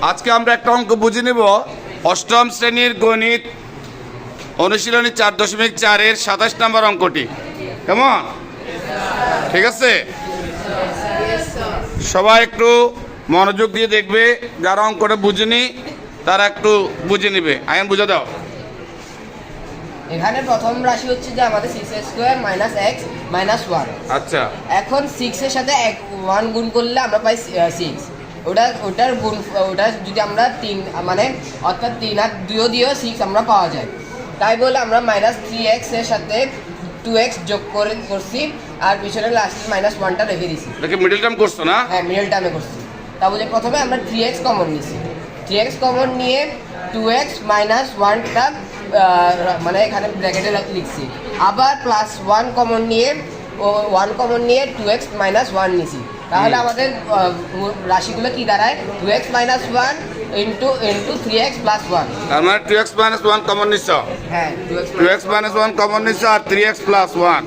আজকে আমরা একটা অঙ্ক বুঝে নেব অষ্টম শ্রেণীর গণিত অনুশীলনী 4.4 এর 27 নম্বর অঙ্কটি। কেমন? ঠিক আছে, সবাই একটু মনোযোগ দিয়ে দেখবে, যারা অঙ্কটা বুঝেনি তারা একটু বুঝে নেবে। আইন বুঝে দাও। এখানে প্রথম রাশি হচ্ছে যে আমাদের 6x² - x - 1। আচ্ছা, এখন 6 এর সাথে 1 গুণ করলে আমরা পাই 6। ওটার গুণ ওটা যদি আমরা 3 মানে অর্থাৎ 3 আর 2 দিয়েও 6 আমরা পাওয়া যায়। তাই বলে আমরা -3x এর সাথে 2x যোগ করছি আর পিছনে লাস্ট -1টা রেখে দিছি। এটাকে মিডল টার্ম করছো না? হ্যাঁ, মিডল টার্মে করছি। তা বলে প্রথমে আমরা 3x কমন নিছি। 3x কমন নিয়ে 2x - 1টা মানে এখানে ব্র্যাকেটে লিখছি। আবার +1 কমন নিয়ে 1 কমন নিয়ে 2x - 1 নিছি। তাহলে আমাদের রাশিগুলো কি দাঁড়ায়? 2x - 1 into 3x + 1। তার মানে 2x - 1 কমন নিচ্ছ। হ্যাঁ, 2x - 1 কমন নিচ্ছ আর 3x + 1।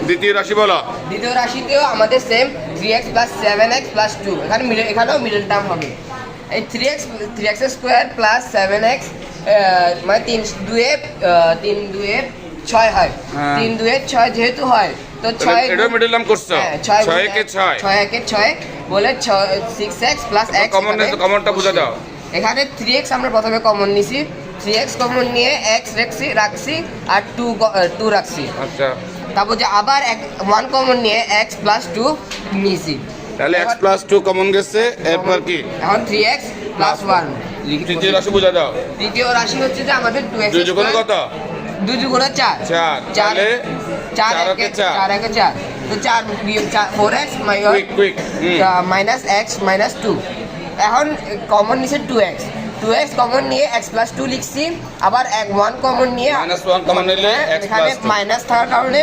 দ্বিতীয় রাশি বলো। দ্বিতীয় রাশিতেও আমাদের সেম 3x + 7x + 2। এখানেও মিডল টার্ম হবে। এই 3x² + 7x মানে 3 2 6 হয়। 3 2 6 যেহেতু হয় তো 6 এটা মিডল টার্ম করছো। 6 কে 6 6 বলে 6x + x কমন নিছো, কমনটা বুঝে দাও। এখানে 3x আমরা প্রথমে কমন নিছি। 3x কমন নিয়ে x রাখছি আর 2 রাখছি। আচ্ছা, তারপর যে আবার 1 কমন নিয়ে x + 2 নিছি। তাহলে x + 2 কমন গেছে। এরপর কি? এখন 3x + 1। তৃতীয় রাশি বুঝে দাও। তৃতীয় রাশি হচ্ছে যে আমাদের 2x 2 যোগ কত? 2 × 4 4। তাহলে 4 4 × 4 তো 4 4x কুইক - x - 2। এখন কমন নিছে 2x কমন নিয়ে x + 2 লিখছি। আবার 1 কমন নিয়ে -1 কমন নিলে x এখানে + 2। মাইনাস থাকার কারণে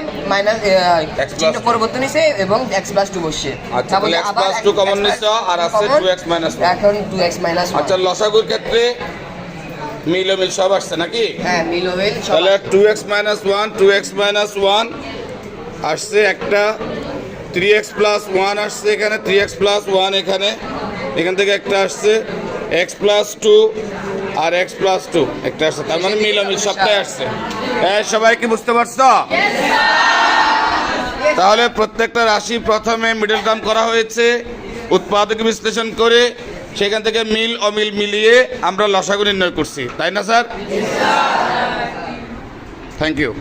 x + চিহ্ন পরিবর্তন হয়েছে এবং x + 2 বসছে। আচ্ছা, তাহলে x + 2 কমন নিছো আর আছে 2x - 1। এখন 2x - 1। আচ্ছা, লসাগুর ক্ষেত্রে মিল সব আসছে নাকি? হ্যাঁ, মিল তাহলে 2x - 1 2x - 1 আসছে একটা। 3x + 1 আসছে এখানে। 3x + 1 এখান থেকে একটা আসছে। x + 2 আর x + 2 একটা আসছে। তার মানে মিল সবটাই আসছে। সবাই কি বুঝতে পারছো? তাহলে প্রত্যেকটা রাশি প্রথমে মিডল টার্ম করা হয়েছে। উৎপাদক বিশ্লেষণ করে সেখান থেকে মিল অমিল মিলিয়ে আমরা লসাগু নির্ণয় করছি, তাই না স্যার? Thank you.